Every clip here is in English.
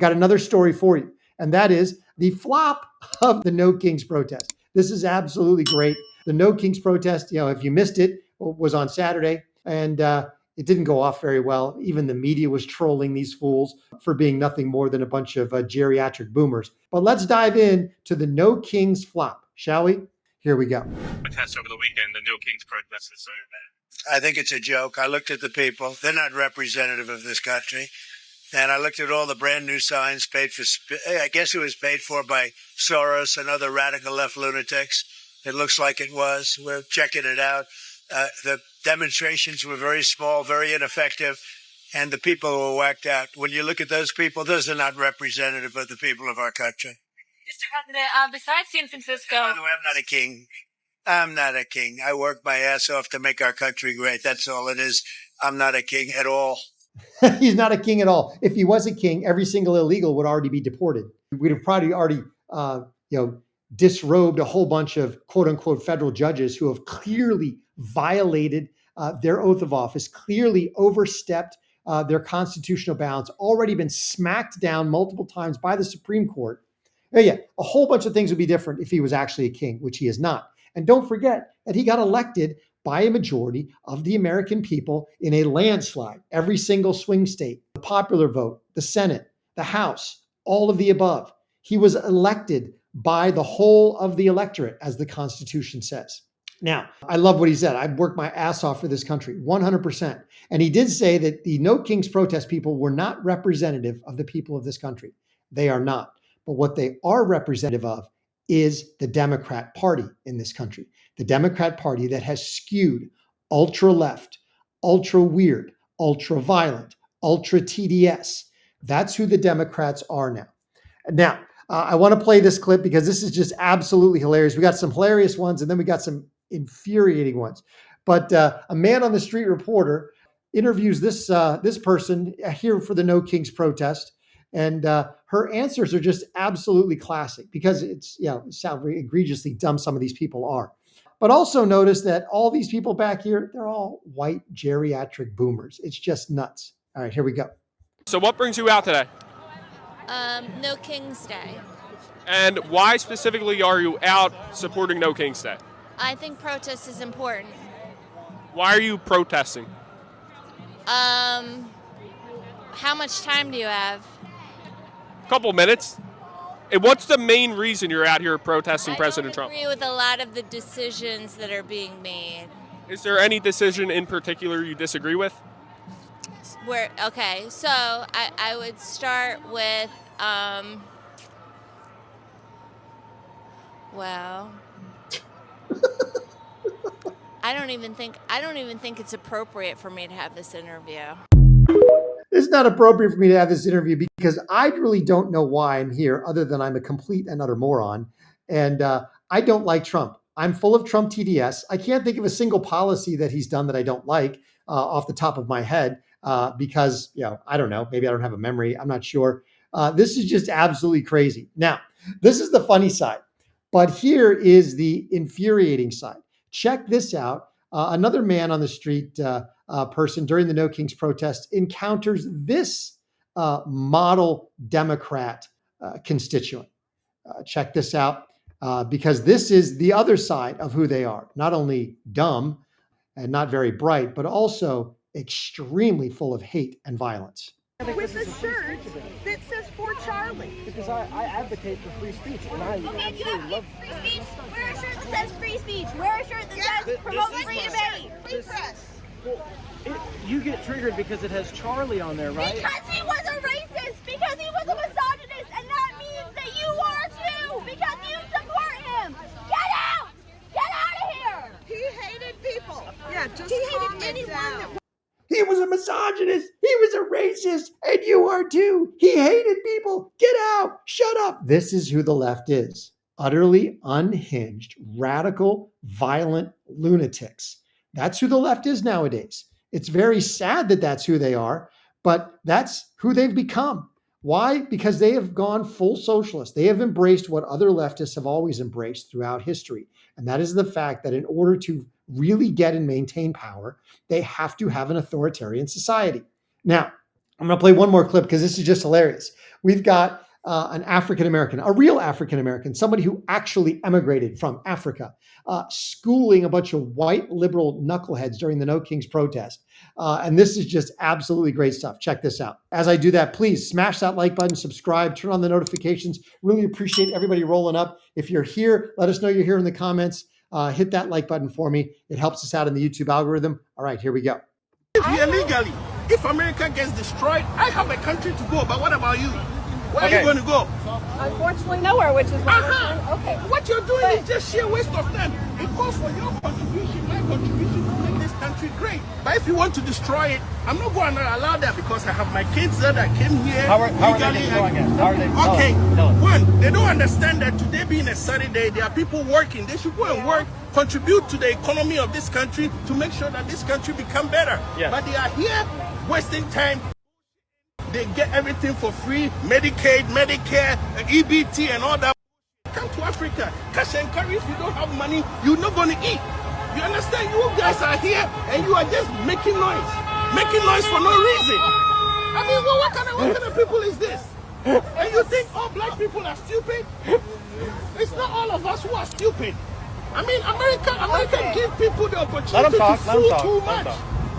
got another story for you, and that is the flop of the No Kings protest. This is absolutely great. The No Kings protest, if you missed it, was on Saturday, and it didn't go off very well. Even the media was trolling these fools for being nothing more than a bunch of geriatric boomers. But let's dive in to the No Kings flop, shall we? Here we go. Protest over the weekend, the No Kings protest. I think it's a joke. I looked at the people. They're not representative of this country. And I looked at all the brand new signs I guess it was paid for by Soros and other radical left lunatics. It looks like it was. We're checking it out. The demonstrations were very small, very ineffective, and the people were whacked out. When you look at those people, those are not representative of the people of our country. Mr. President, besides San Francisco... By the way, I'm not a king. I'm not a king. I work my ass off to make our country great. That's all it is. I'm not a king at all. He's not a king at all. If he was a king, every single illegal would already be deported. We'd have probably already, disrobed a whole bunch of quote unquote federal judges who have clearly violated their oath of office, clearly overstepped their constitutional bounds, already been smacked down multiple times by the Supreme Court. A whole bunch of things would be different if he was actually a king, which he is not. And don't forget that he got elected by a majority of the American people in a landslide. Every single swing state, the popular vote, the Senate, the House, all of the above. He was elected by the whole of the electorate, as the Constitution says. Now, I love what he said. I've worked my ass off for this country, 100%. And he did say that the No Kings protest people were not representative of the people of this country. They are not. But what they are representative of is the Democrat Party in this country. The Democrat Party that has skewed ultra left, ultra weird, ultra violent, ultra TDS. That's who the Democrats are now. Now, I want to play this clip because this is just absolutely hilarious. We got some hilarious ones and then we got some infuriating ones. But a man on the street reporter interviews this person here for the No Kings protest. And her answers are just absolutely classic because it's how egregiously dumb some of these people are. But also notice that all these people back here, they're all white geriatric boomers. It's just nuts. All right, here we go. So what brings you out today? No King's Day. And why specifically are you out supporting No King's Day? I think protest is important. Why are you protesting? How much time do you have? Couple minutes. And what's the main reason you're out here protesting President Trump? I agree with a lot of the decisions that are being made. Is there any decision in particular you disagree with? So I would start with, I don't even think it's appropriate for me to have this interview. It's not appropriate for me to have this interview because I really don't know why I'm here other than I'm a complete and utter moron. And I don't like Trump. I'm full of Trump TDS. I can't think of a single policy that he's done that I don't like off the top of my head because, I don't know. Maybe I don't have a memory. I'm not sure. This is just absolutely crazy. Now, this is the funny side, but here is the infuriating side. Check this out. Another man on the street person during the No Kings protest encounters this model Democrat constituent. Check this out because this is the other side of who they are. Not only dumb and not very bright, but also extremely full of hate and violence. With a shirt that says "For Charlie." Because I advocate for free speech, and I absolutely love free speech. Wear a shirt that says "Free Speech." Wear a shirt that says "Promote free debate." Free press. Well, you get triggered because it has Charlie on there, right? Because he was a racist. Because he was a misogynist, and that means that you are too. Because you support him. Get out! Get out of here! He hated people. Yeah, just he hated anyone that. He was a misogynist. He was a racist. And you are too. He hated people. Get out. Shut up. This is who the left is. Utterly unhinged, radical, violent lunatics. That's who the left is nowadays. It's very sad that that's who they are, but that's who they've become. Why? Because they have gone full socialist. They have embraced what other leftists have always embraced throughout history. And that is the fact that in order to really get and maintain power, they have to have an authoritarian society. Now, I'm going to play one more clip because this is just hilarious. We've got an African American, a real African American, somebody who actually emigrated from Africa, schooling a bunch of white liberal knuckleheads during the No Kings protest. And this is just absolutely great stuff. Check this out. As I do that, please smash that like button, subscribe, turn on the notifications. Really appreciate everybody rolling up. If you're here, let us know you're here in the comments. Hit that like button for me. It helps us out in the YouTube algorithm. All right, here we go. Illegally, if America gets destroyed, I have a country to go. But what about you? Where are you going to go? Unfortunately, nowhere, which is what we're doing. Okay. What you're doing is just sheer waste of time. It calls for your contribution, my contribution to make this country great. But if you want to destroy it, I'm not going to allow that because I have my kids there that came here. How are they destroying it? How are they? Okay, one, they don't understand that today being a Saturday, there are people working. They should go and work, contribute to the economy of this country to make sure that this country become better. Yes. But they are here wasting time. They get everything for free, Medicaid, Medicare, EBT and all that. Come to Africa, cash and carry. If you don't have money, you're not going to eat. You understand? You guys are here and you are just making noise for no reason. I mean, well, what kind of people is this? And you think all black people are stupid? It's not all of us who are stupid. I mean, America give people the opportunity to fool too much.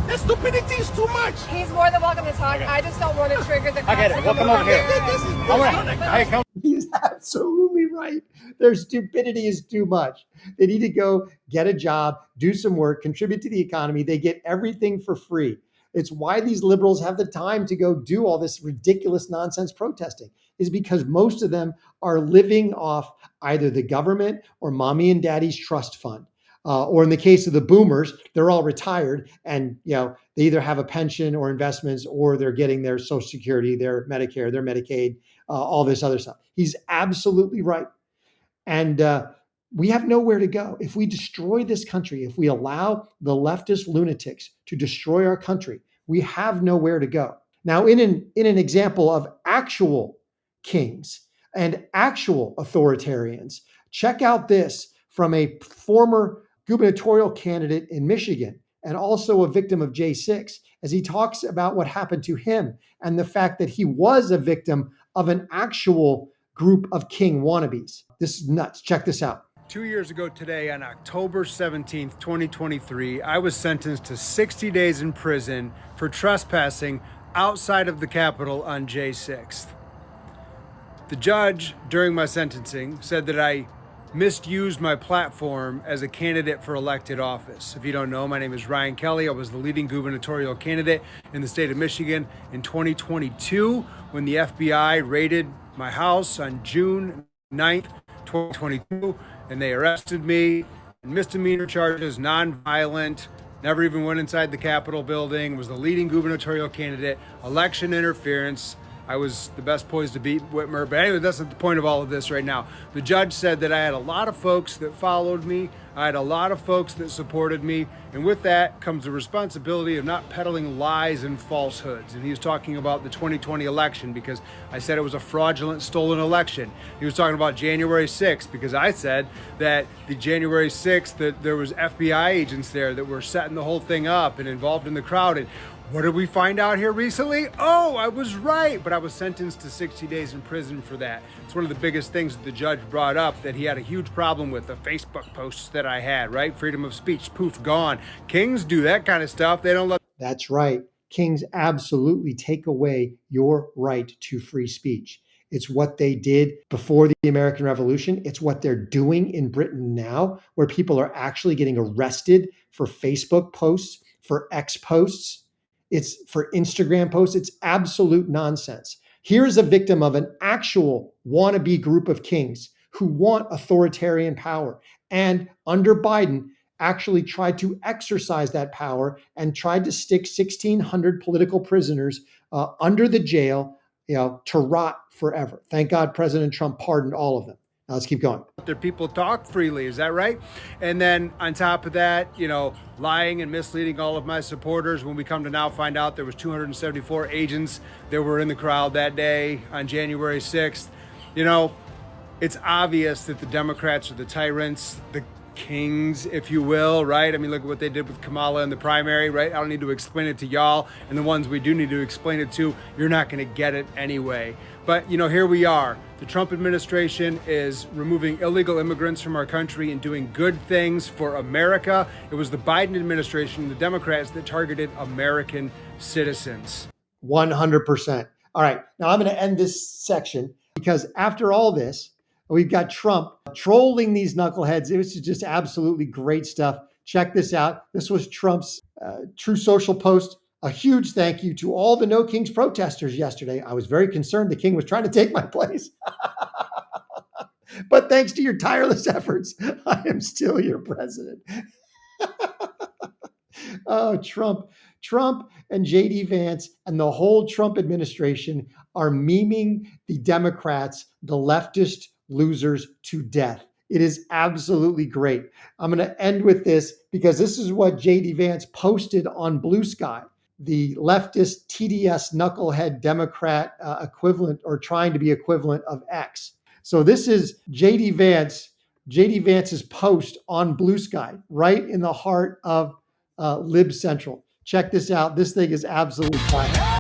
The stupidity is too much. He's more than welcome to talk. I just don't want to trigger the. I get it. We'll come over here. He's absolutely right. Their stupidity is too much. They need to go get a job, do some work, contribute to the economy. They get everything for free. It's why these liberals have the time to go do all this ridiculous nonsense protesting, is because most of them are living off either the government or mommy and daddy's trust fund. Or in the case of the boomers, they're all retired and, they either have a pension or investments, or they're getting their Social Security, their Medicare, their Medicaid, all this other stuff. He's absolutely right. And we have nowhere to go. If we destroy this country, if we allow the leftist lunatics to destroy our country, we have nowhere to go. Now, in an example of actual kings and actual authoritarians, check out this from a former gubernatorial candidate in Michigan and also a victim of J6, as he talks about what happened to him and the fact that he was a victim of an actual group of king wannabes. This is nuts. Check this out. 2 years ago today, on October 17th, 2023, I was sentenced to 60 days in prison for trespassing outside of the Capitol on J6th. The judge, during my sentencing, said that I misused my platform as a candidate for elected office. If you don't know, my name is Ryan Kelly. I was the leading gubernatorial candidate in the state of Michigan in 2022 when the FBI raided my house on June 9th, 2022, and they arrested me. Misdemeanor charges, nonviolent, never even went inside the Capitol building, was the leading gubernatorial candidate, election interference. I was the best poised to beat Whitmer. But anyway, that's not the point of all of this right now. The judge said that I had a lot of folks that followed me. I had a lot of folks that supported me. And with that comes the responsibility of not peddling lies and falsehoods. And he was talking about the 2020 election because I said it was a fraudulent, stolen election. He was talking about January 6th because I said that the January 6th, that there was FBI agents there that were setting the whole thing up and involved in the crowd. And what did we find out here recently? Oh, I was right, but I was sentenced to 60 days in prison for that. It's one of the biggest things that the judge brought up, that he had a huge problem with the Facebook posts that I had, right? Freedom of speech, poof, gone. Kings do that kind of stuff. They don't let. That's right. Kings absolutely take away your right to free speech. It's what they did before the American Revolution. It's what they're doing in Britain now, where people are actually getting arrested for Facebook posts, for X posts. It's for Instagram posts. It's absolute nonsense. Here's a victim of an actual wannabe group of kings who want authoritarian power, and under Biden actually tried to exercise that power and tried to stick 1,600 political prisoners under the jail, to rot forever. Thank God President Trump pardoned all of them. Now let's keep going. Their people talk freely, is that right? And then on top of that, lying and misleading all of my supporters, when we come to now find out there was 274 agents that were in the crowd that day on January 6th. It's obvious that the Democrats are the tyrants. kings, if you will, right? I mean, look at what they did with Kamala in the primary, right? I don't need to explain it to y'all. And the ones we do need to explain it to, you're not going to get it anyway. But, here we are. The Trump administration is removing illegal immigrants from our country and doing good things for America. It was the Biden administration, the Democrats, that targeted American citizens. 100%. All right. Now I'm going to end this section because after all this, we've got Trump trolling these knuckleheads. It was just absolutely great stuff. Check this out. This was Trump's True Social post. A huge thank you to all the No Kings protesters yesterday. I was very concerned the king was trying to take my place. But thanks to your tireless efforts, I am still your president. Oh, Trump and JD Vance and the whole Trump administration are memeing the Democrats, the leftist losers, to death. It is absolutely great. I'm going to end with this because this is what JD Vance posted on Blue Sky, the leftist TDS knucklehead Democrat equivalent, or trying to be equivalent, of X. So this is JD Vance's post on Blue Sky, right in the heart of Lib Central. Check this out. This thing is absolutely fire.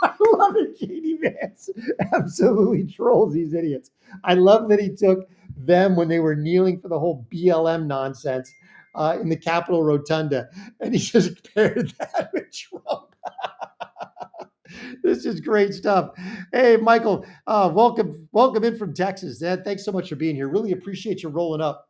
I love it. JD Vance absolutely trolls these idiots. I love that he took them when they were kneeling for the whole BLM nonsense in the Capitol Rotunda, and he just paired that with Trump. This is great stuff. Hey, Michael, welcome in from Texas. Thanks so much for being here. Really appreciate you rolling up.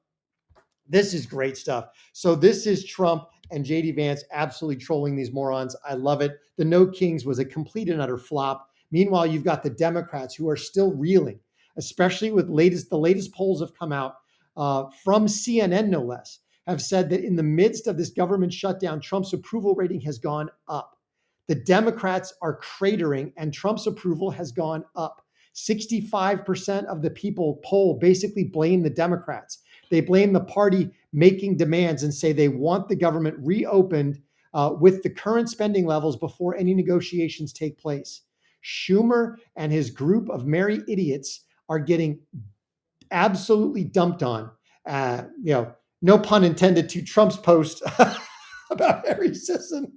This is great stuff. So this is Trump and JD Vance absolutely trolling these morons. I love it. The No Kings was a complete and utter flop. Meanwhile, you've got the Democrats who are still reeling, especially with the latest polls have come out from CNN, no less, have said that in the midst of this government shutdown, Trump's approval rating has gone up. The Democrats are cratering and Trump's approval has gone up. 65% of the people polled basically blame the Democrats. They blame the party making demands and say they want the government reopened with the current spending levels before any negotiations take place. Schumer and his group of merry idiots are getting absolutely dumped on. No pun intended to Trump's post about Harry Sisson.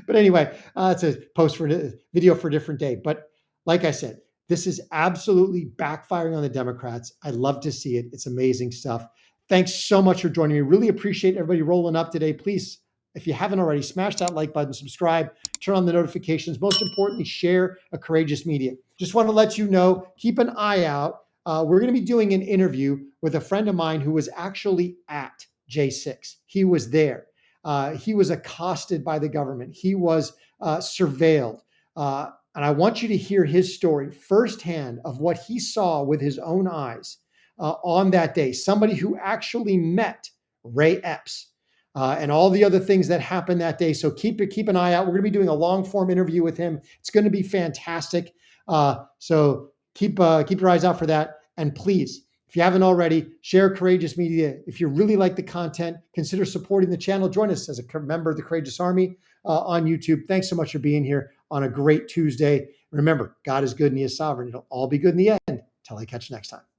But anyway, it's a post for a video for a different day. But like I said, this is absolutely backfiring on the Democrats. I love to see it. It's amazing stuff. Thanks so much for joining me. Really appreciate everybody rolling up today. Please, if you haven't already, smash that like button, subscribe, turn on the notifications. Most importantly, share a Courageous Media. Just want to let you know, keep an eye out. We're going to be doing an interview with a friend of mine who was actually at J6. He was there. He was accosted by the government. He was surveilled. And I want you to hear his story firsthand of what he saw with his own eyes on that day. Somebody who actually met Ray Epps and all the other things that happened that day. So keep an eye out. We're going to be doing a long form interview with him. It's going to be fantastic. So keep your eyes out for that. And please, if you haven't already, share Courageous Media. If you really like the content, consider supporting the channel. Join us as a member of the Courageous Army on YouTube. Thanks so much for being here on a great Tuesday. Remember, God is good and He is sovereign. It'll all be good in the end. Till I catch you next time.